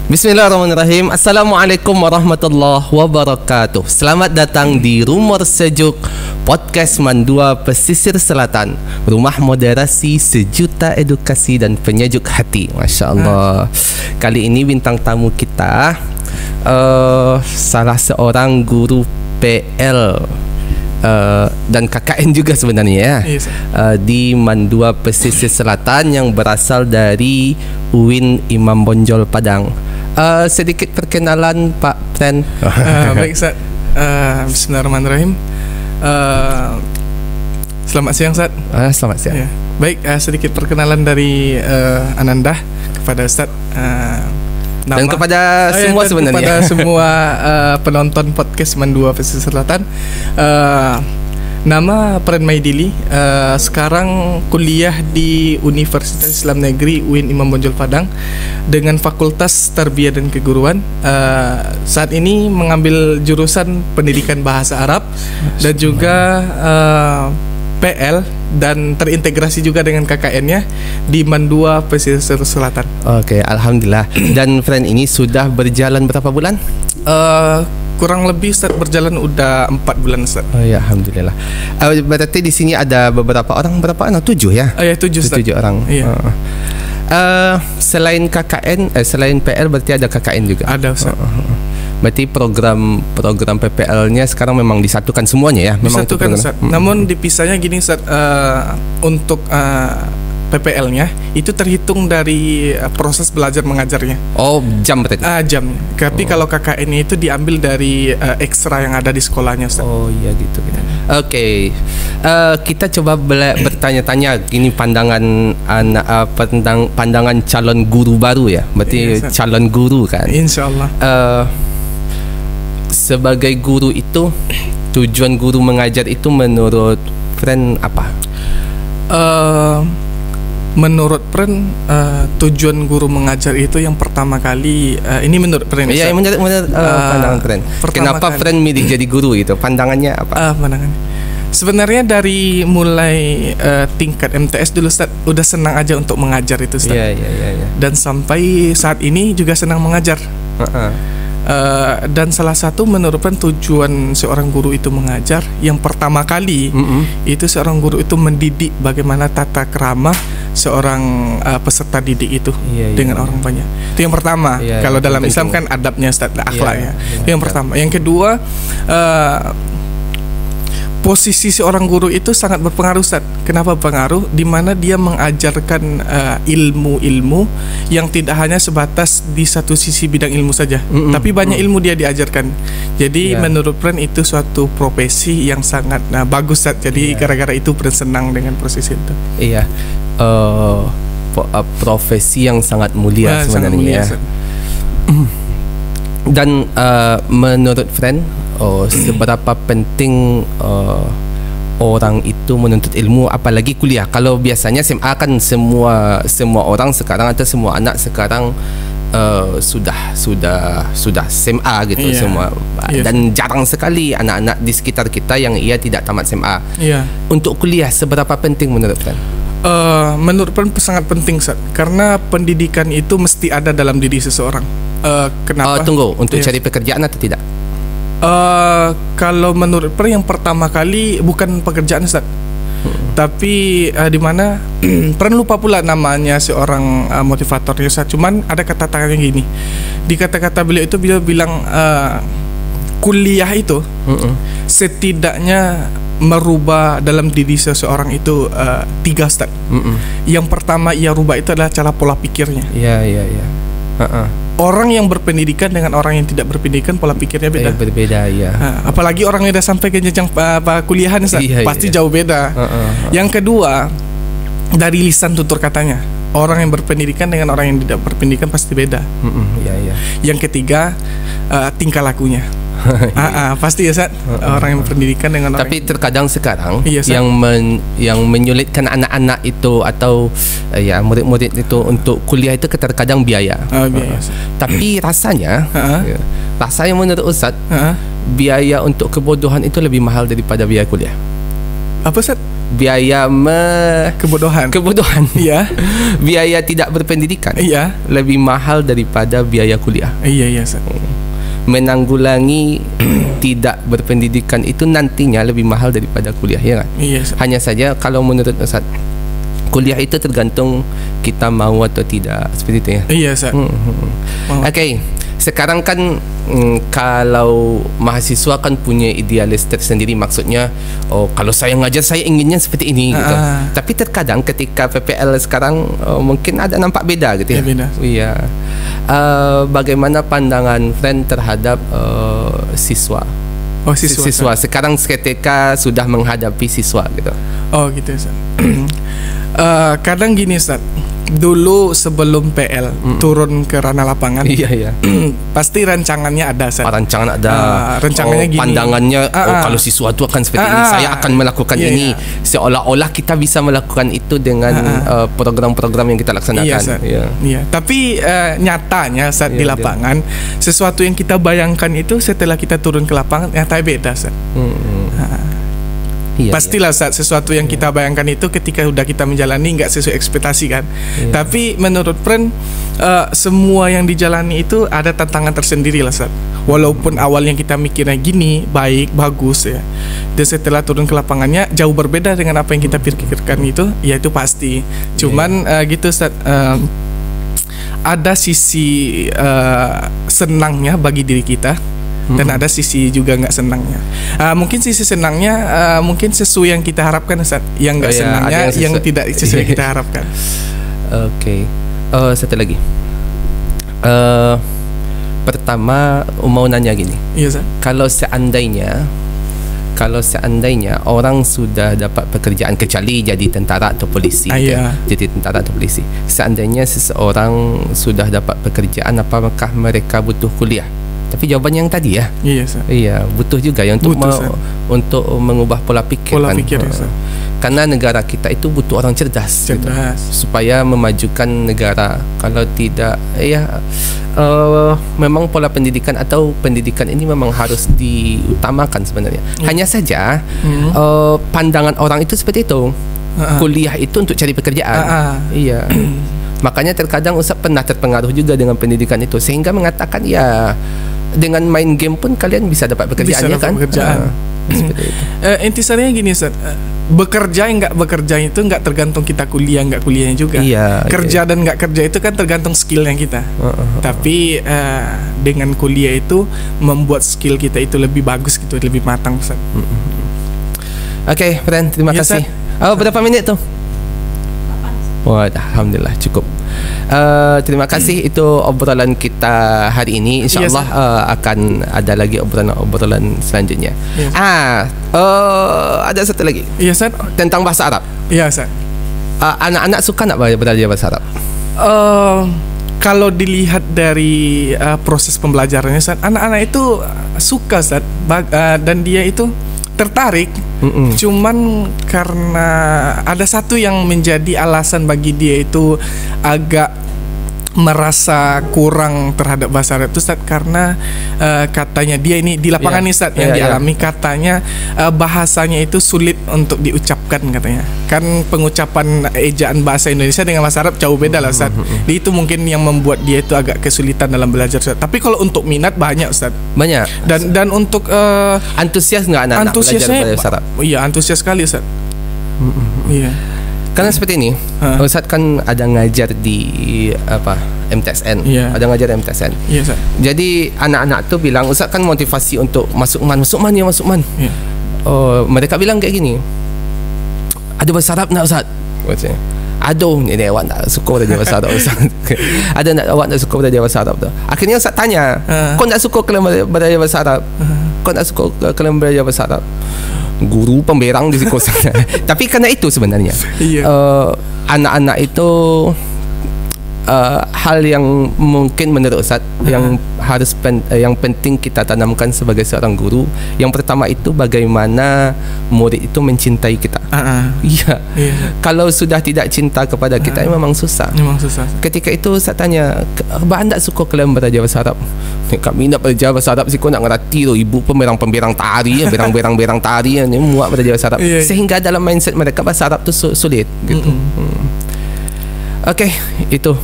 Bismillahirrahmanirrahim. Assalamualaikum warahmatullahi wabarakatuh. Selamat datang di Rumor Sejuk Podcast Mandua Pesisir Selatan, rumah moderasi, sejuta edukasi dan penyejuk hati. Masya Allah. Kali ini bintang tamu kita salah seorang guru PL dan KKN juga sebenarnya ya, di Mandua Pesisir Selatan yang berasal dari UIN Imam Bonjol Padang. Sedikit perkenalan Pak Pren. Baik Ustaz. Bismillahirrahmanirrahim. Selamat siang Ustaz. Selamat siang. Ya. Baik, sedikit perkenalan dari Ananda kepada Ustaz. Dan kepada semua sebenarnya. Kepada semua penonton podcast Mandua Pesisir Selatan. Nama Pren Maidili, sekarang kuliah di Universitas Islam Negeri UIN Imam Bonjol Padang dengan Fakultas Tarbiyah dan Keguruan. Saat ini mengambil jurusan Pendidikan Bahasa Arab dan juga PL, dan terintegrasi juga dengan KKN-nya di Mandua Pesisir Selatan. Oke, alhamdulillah. Dan friend ini sudah berjalan berapa bulan? Kurang lebih Ustaz berjalan udah 4 bulan Ustaz. Oh ya, alhamdulillah. Berarti di sini ada beberapa orang, 7 ya? Ya, 7 Ustaz. 7 orang. Iya. Selain KKN, selain PL berarti ada KKN juga. Ada Ustaz. Berarti program PPL-nya sekarang memang disatukan semuanya ya? Memang disatukan Ustaz. Namun dipisahnya gini Ustaz, untuk PPL-nya itu terhitung dari proses belajar mengajarnya. Oh, jam berarti? Jam. Tapi kalau KKN itu diambil dari ekstra yang ada di sekolahnya Ustaz. Oh iya gitu. Oke. Kita coba bertanya-tanya gini, pandangan anak, pandangan calon guru baru ya. Berarti iya, calon guru kan. Insyaallah. Sebagai guru itu, tujuan guru mengajar itu menurut Pren apa? Menurut Pren, tujuan guru mengajar itu yang pertama kali, ini menurut Pren. Iya, menurut pandangan Pren. Kenapa Pren milih jadi guru itu? Pandangannya apa? Pandangannya sebenarnya dari mulai tingkat MTS dulu Ustaz, udah senang aja untuk mengajar itu Ustaz. Iya. Dan sampai saat ini juga senang mengajar. Dan salah satu menurut Pren tujuan seorang guru itu mengajar, yang pertama kali itu seorang guru itu mendidik bagaimana tata krama seorang peserta didik itu dengan orang banyak. Itu yang pertama. Kalau dalam Islam kan adabnya Ustaz, akhlaknya. Itu yang pertama. Yang kedua, posisi seorang guru itu sangat berpengaruh Ustaz. Kenapa berpengaruh? Di mana dia mengajarkan ilmu-ilmu yang tidak hanya sebatas di satu sisi bidang ilmu saja, tapi banyak ilmu dia diajarkan. Jadi menurut Pren itu suatu profesi yang sangat bagus Ustaz. Jadi gara-gara itu Pren senang dengan proses itu. Iya. Profesi yang sangat mulia sebenarnya. Dan menurut Pren, seberapa penting orang itu menuntut ilmu, apalagi kuliah? Kalau biasanya SMA kan semua orang sekarang atau semua anak sekarang sudah SMA gitu semua. Dan jarang sekali anak-anak di sekitar kita yang tidak tamat SMA. Untuk kuliah seberapa penting menurut Pren? Menurut Pren sangat penting Ustaz, karena pendidikan itu mesti ada dalam diri seseorang. Kenapa? Tunggu, untuk cari pekerjaan atau tidak? Kalau menurut Pren yang pertama kali bukan pekerjaan Ustaz, tapi di mana Pren lupa pula namanya seorang motivatornya Ustaz. Cuman ada kata-kata yang gini, di kata-kata beliau itu beliau bilang kuliah itu setidaknya merubah dalam diri seseorang itu 3 Ustaz. Yang pertama ia rubah itu adalah cara pola pikirnya. Iya. Orang yang berpendidikan dengan orang yang tidak berpendidikan pola pikirnya beda. Berbeda ya. Apalagi orang yang sudah sampai ke jenjang kuliahan Ustaz, pasti jauh beda. Yang kedua, dari lisan tutur katanya. Orang yang berpendidikan dengan orang yang tidak berpendidikan pasti beda. Yang ketiga, tingkah lakunya. Pasti ya Ustaz. Orang yang berpendidikan dengan orang. Tapi terkadang sekarang yang menyulitkan anak-anak itu atau murid-murid itu untuk kuliah itu terkadang biaya. Tapi rasanya menurut Ustaz, biaya untuk kebodohan itu lebih mahal daripada biaya kuliah. Apa Ustaz? biaya kebodohan. Iya. Biaya tidak berpendidikan. Iya. Lebih mahal daripada biaya kuliah. Iya, Ustaz. Menanggulangi tidak berpendidikan itu nantinya lebih mahal daripada kuliah, ya kan? Iya, Ustaz. Hanya saja kalau menurut Ustaz, kuliah itu tergantung kita mau atau tidak, seperti itu ya. Iya, Ustaz. Okey. Sekarang kan kalau mahasiswa kan punya idealis tersendiri, maksudnya kalau saya ngajar saya inginnya seperti ini gitu. Tapi terkadang ketika PPL sekarang mungkin ada nampak beda gitu ya. Beda. Iya. Bagaimana pandangan friend terhadap siswa? Siswa sekarang ketika sudah menghadapi siswa gitu. Oh gitu, Ustaz. Kadang gini, Ustaz. Dulu sebelum PL turun ke ranah lapangan, iya. pasti rancangannya ada, Ustaz. Rancangan ada. Rencangannya gini. Pandangannya kalau siswa itu akan seperti ini, saya akan melakukan ini. Seolah-olah kita bisa melakukan itu dengan program-program yang kita laksanakan. Iya. Tapi nyatanya saat di lapangan, sesuatu yang kita bayangkan itu setelah kita turun ke lapangan nyatanya beda, Ustaz. Iya, pastilah saat sesuatu yang kita bayangkan itu ketika udah kita menjalani nggak sesuai ekspektasi kan. Tapi menurut friend, semua yang dijalani itu ada tantangan tersendiri lah, Ustaz. Walaupun awalnya kita mikirnya gini, baik, bagus ya, dan setelah turun ke lapangannya jauh berbeda dengan apa yang kita pikirkan itu pasti. Cuman gitu, Ustaz. Ada sisi senangnya bagi diri kita, dan ada sisi juga nggak senangnya. Mungkin sisi senangnya mungkin sesuai yang kita harapkan, Ustaz. Yang nggak senangnya yang tidak sesuai yang kita harapkan. Oke. Satu lagi. Pertama mau nanya gini. Iya, Ustaz. Kalau seandainya orang sudah dapat pekerjaan, kecuali jadi tentara atau polisi, jadi tentara atau polisi. Seandainya seseorang sudah dapat pekerjaan, apakah mereka butuh kuliah? Tapi jawabannya yang tadi ya. Iya, Sir. Iya, butuh juga ya untuk untuk mengubah pola pikir kan. Karena negara kita itu butuh orang cerdas. Gitu, supaya memajukan negara. Kalau tidak memang pola pendidikan atau pendidikan ini memang harus diutamakan sebenarnya. Hanya saja pandangan orang itu seperti itu. Kuliah itu untuk cari pekerjaan. Iya. Makanya terkadang Ustaz pernah terpengaruh juga dengan pendidikan itu, sehingga mengatakan dengan main game pun kalian bisa dapat pekerjaan, ya kan? Seperti itu. Intisarinya gini, Ustaz. Bekerja enggak bekerja itu enggak tergantung kita kuliah enggak kuliahnya juga. Kerja dan enggak kerja itu kan tergantung skillnya kita. Tapi dengan kuliah itu membuat skill kita itu lebih bagus gitu, lebih matang, Ustaz. Oke, friend, terima kasih. Berapa minit tuh? Alhamdulillah cukup. Terima kasih. Itu obrolan kita hari ini. InsyaAllah akan ada lagi obrolan selanjutnya. Ada satu lagi. Iya, Ustaz. Tentang bahasa Arab. Iya, Ustaz. Anak-anak suka nak belajar bahasa Arab? Kalau dilihat dari proses pembelajarannya, Ustaz, anak-anak itu suka, Ustaz, dan dia itu tertarik. Cuman karena ada satu yang menjadi alasan bagi dia itu agak merasa kurang terhadap bahasa Arab itu, Ustaz, karena katanya dia ini di lapangan nih, Ustaz, yang dialami katanya bahasanya itu sulit untuk diucapkan katanya. Kan pengucapan ejaan bahasa Indonesia dengan bahasa Arab jauh beda lah, Ustaz. Itu mungkin yang membuat dia itu agak kesulitan dalam belajar, Ustaz. Tapi kalau untuk minat banyak, Ustaz. Banyak. Dan untuk antusias nggak anak-anak belajar bahasa Arab? Iya, antusias sekali, Ustaz. Iya. Karena seperti ini, Ustaz kan ada ngajar di MTSN, ada ngajar MTSN. Jadi anak-anak tuh bilang, Ustaz kan motivasi untuk masuk man. Mereka bilang kayak gini, ada bahasa Arab nak, Ustaz? Aduh, ni awak nak suka belajar bahasa Arab, Ustaz. Awak nak suka belajar bahasa Arab tu. Akhirnya Ustaz tanya, kau nak suka kalau belajar bahasa Arab? Kau nak suka kalau belajar bahasa Arab? Guru pemberang di situ. Tapi karena itu sebenarnya anak-anak itu hal yang mungkin menurut Ustaz yang harus yang penting kita tanamkan sebagai seorang guru. Yang pertama itu bagaimana murid itu mencintai kita. Iya. Kalau sudah tidak cinta kepada kita memang susah. Memang susah. Ketika itu saya tanya, "Ba anda suka kelam belajar bahasa Arab?" "Kami nak belajar bahasa Arab sih, kau nak ngerti tu. Ibu pemberang-pemberang tari, berang-berang tari ni muak belajar bahasa Arab." Sehingga dalam mindset mereka bahasa Arab tu sulit gitu. Okey, itu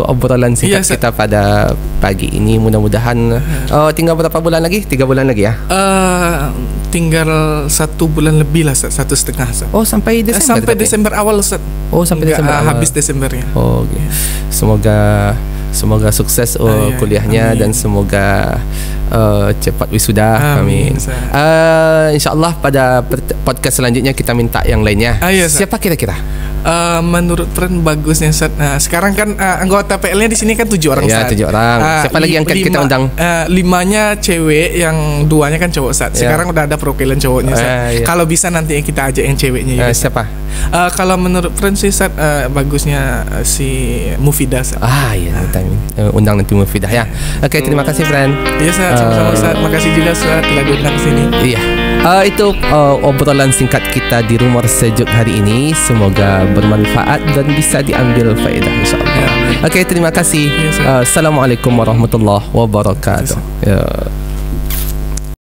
obrolan singkat kita pada pagi ini. Mudah-mudahan tinggal berapa bulan lagi? 3 bulan lagi ya? Tinggal 1 bulan lebih lah, 1,5. Oh, sampai Desember. Sampai Desember awal, Ustaz. Oh, sampai Desember awal. Habis Desembernya. Oh, okay. Semoga sukses kuliahnya. Amin. Dan semoga cepat wisuda. Amin. InsyaAllah pada podcast selanjutnya kita minta yang lainnya. Siapa kira-kira? Menurut Pren bagusnya Ustaz. Sekarang kan anggota PL-nya di sini kan 7 orang Ustaz. 7 orang. Siapa lagi yang kita undang? 5-nya cewek, yang 2-nya kan cowok Ustaz. Sekarang udah ada perwakilan cowoknya Ustaz. Kalau bisa nanti kita ajak yang ceweknya ya. Siapa? Kalau menurut Pren sih Ustaz, bagusnya si Mufidah Ustaz. Undang nanti Mufidah ya. Oke, terima kasih Pren. Iya Ustaz, sama-sama Ustaz. Makasih juga Ustaz telah diundang ke sini. Iya. Itu obrolan singkat kita di Rumor Sejuk hari ini. Semoga bermanfaat dan bisa diambil faedah insyaAllah. Oke, terima kasih. Assalamualaikum warahmatullahi wabarakatuh.